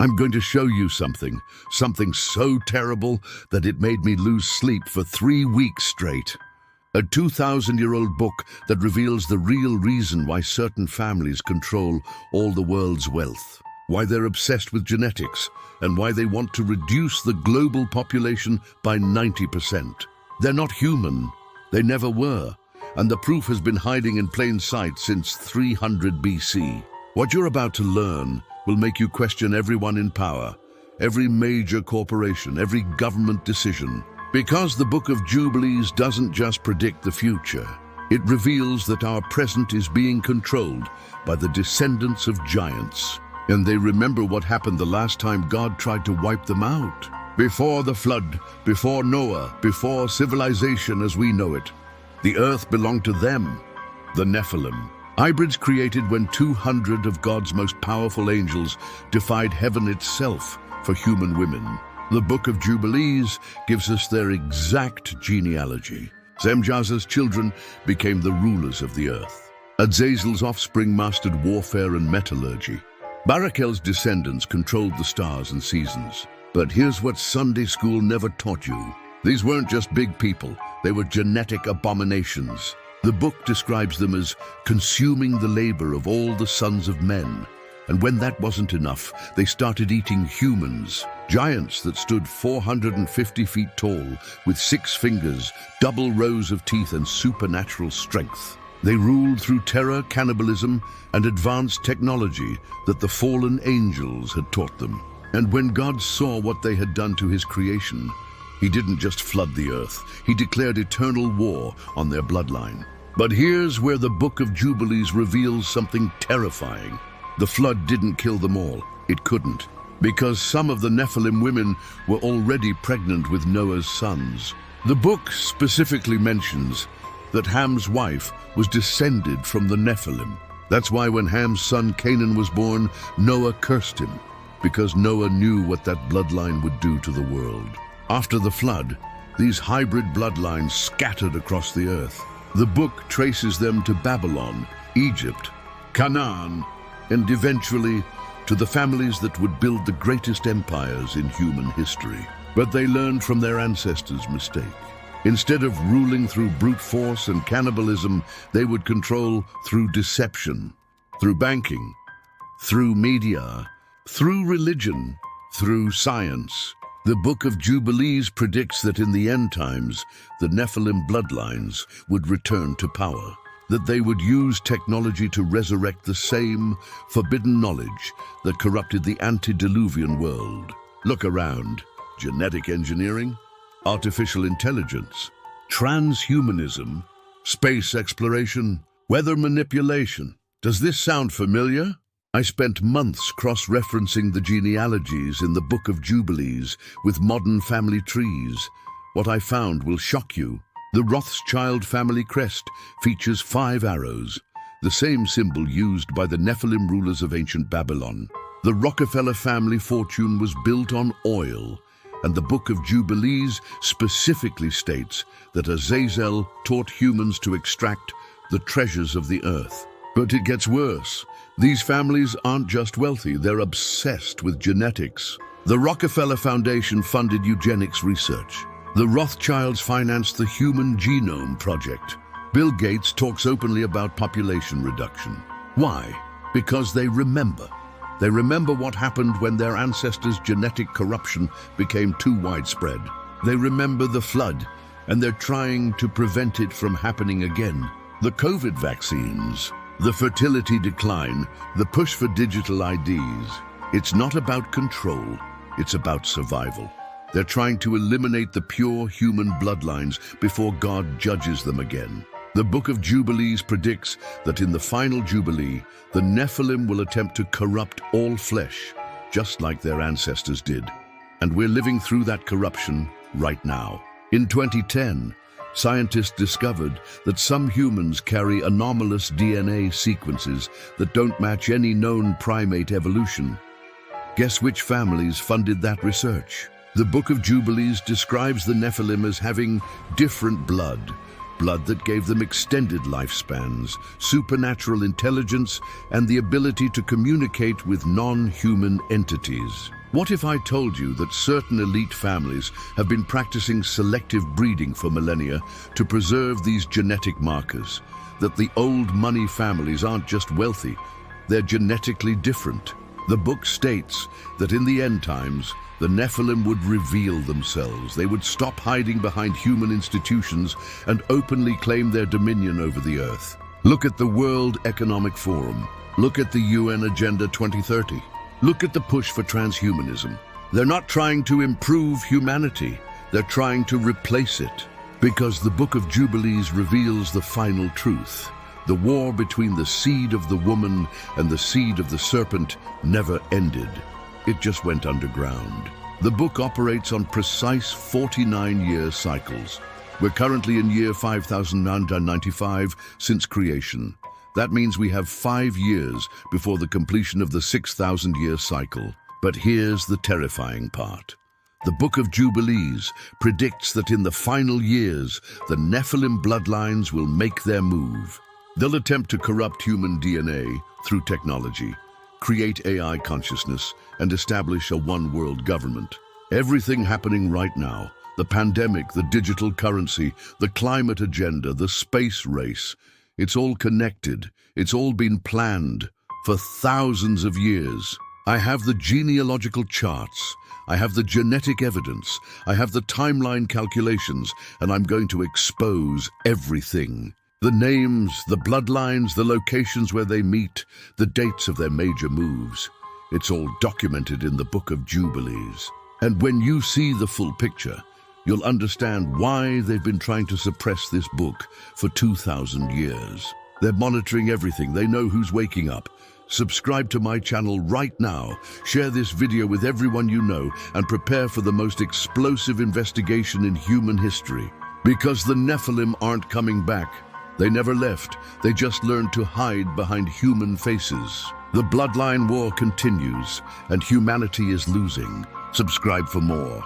I'm going to show you something so terrible that it made me lose sleep for 3 weeks straight. A 2,000-year-old book that reveals the real reason why certain families control all the world's wealth, why they're obsessed with genetics, and why they want to reduce the global population by 90%. They're not human. They never were. And the proof has been hiding in plain sight since 300 BC. What you're about to learn will make you question everyone in power, every major corporation, every government decision. Because the Book of Jubilees doesn't just predict the future, it reveals that our present is being controlled by the descendants of giants. And they remember what happened the last time God tried to wipe them out. Before the flood, before Noah, before civilization as we know it, the earth belonged to them, the Nephilim. Hybrids created when 200 of God's most powerful angels defied heaven itself for human women. The Book of Jubilees gives us their exact genealogy. Semjaza's children became the rulers of the earth. Azazel's offspring mastered warfare and metallurgy. Barakel's descendants controlled the stars and seasons. But here's what Sunday school never taught you. These weren't just big people, they were genetic abominations. The book describes them as consuming the labor of all the sons of men. And when that wasn't enough, they started eating humans, giants that stood 450 feet tall, with 6 fingers, double rows of teeth, and supernatural strength. They ruled through terror, cannibalism, and advanced technology that the fallen angels had taught them. And when God saw what they had done to his creation, he didn't just flood the earth, he declared eternal war on their bloodline. But here's where the Book of Jubilees reveals something terrifying. The flood didn't kill them all. It couldn't. Because some of the Nephilim women were already pregnant with Noah's sons. The book specifically mentions that Ham's wife was descended from the Nephilim. That's why when Ham's son Canaan was born, Noah cursed him, because Noah knew what that bloodline would do to the world. After the flood, these hybrid bloodlines scattered across the earth. The book traces them to Babylon, Egypt, Canaan, and eventually to the families that would build the greatest empires in human history. But they learned from their ancestors' mistake. Instead of ruling through brute force and cannibalism, they would control through deception, through banking, through media, through religion, through science. The Book of Jubilees predicts that in the end times, the Nephilim bloodlines would return to power, that they would use technology to resurrect the same forbidden knowledge that corrupted the antediluvian world. Look around. Genetic engineering, artificial intelligence, transhumanism, space exploration, weather manipulation. Does this sound familiar? I spent months cross-referencing the genealogies in the Book of Jubilees with modern family trees. What I found will shock you. The Rothschild family crest features 5 arrows, the same symbol used by the Nephilim rulers of ancient Babylon. The Rockefeller family fortune was built on oil, and the Book of Jubilees specifically states that Azazel taught humans to extract the treasures of the earth. But it gets worse. These families aren't just wealthy, they're obsessed with genetics. The Rockefeller Foundation funded eugenics research. The Rothschilds financed the Human Genome Project. Bill Gates talks openly about population reduction. Why? Because they remember. They remember what happened when their ancestors' genetic corruption became too widespread. They remember the flood, and they're trying to prevent it from happening again. The COVID vaccines, the fertility decline, the push for digital IDs. It's not about control, it's about survival. They're trying to eliminate the pure human bloodlines before God judges them again. The Book of Jubilees predicts that in the final Jubilee, the Nephilim will attempt to corrupt all flesh, just like their ancestors did. And we're living through that corruption right now. In 2010, scientists discovered that some humans carry anomalous DNA sequences that don't match any known primate evolution. Guess which families funded that research? The Book of Jubilees describes the Nephilim as having different blood, blood that gave them extended lifespans, supernatural intelligence, and the ability to communicate with non-human entities. What if I told you that certain elite families have been practicing selective breeding for millennia to preserve these genetic markers? That the old money families aren't just wealthy, they're genetically different. The book states that in the end times, the Nephilim would reveal themselves. They would stop hiding behind human institutions and openly claim their dominion over the earth. Look at the World Economic Forum. Look at the UN Agenda 2030. Look at the push for transhumanism. They're not trying to improve humanity. They're trying to replace it. Because the Book of Jubilees reveals the final truth. The war between the seed of the woman and the seed of the serpent never ended. It just went underground. The book operates on precise 49-year cycles. We're currently in year 5,995 since creation. That means we have 5 years before the completion of the 6,000-year cycle. But here's the terrifying part. The Book of Jubilees predicts that in the final years, the Nephilim bloodlines will make their move. They'll attempt to corrupt human DNA through technology, create AI consciousness, and establish a one-world government. Everything happening right now, the pandemic, the digital currency, the climate agenda, the space race, it's all connected. It's all been planned for thousands of years. I have the genealogical charts. I have the genetic evidence. I have the timeline calculations, and I'm going to expose everything. The names, the bloodlines, the locations where they meet, the dates of their major moves. It's all documented in the Book of Jubilees. And when you see the full picture, you'll understand why they've been trying to suppress this book for 2,000 years. They're monitoring everything. They know who's waking up. Subscribe to my channel right now. Share this video with everyone you know and prepare for the most explosive investigation in human history. Because the Nephilim aren't coming back. They never left. They just learned to hide behind human faces. The bloodline war continues, and humanity is losing. Subscribe for more.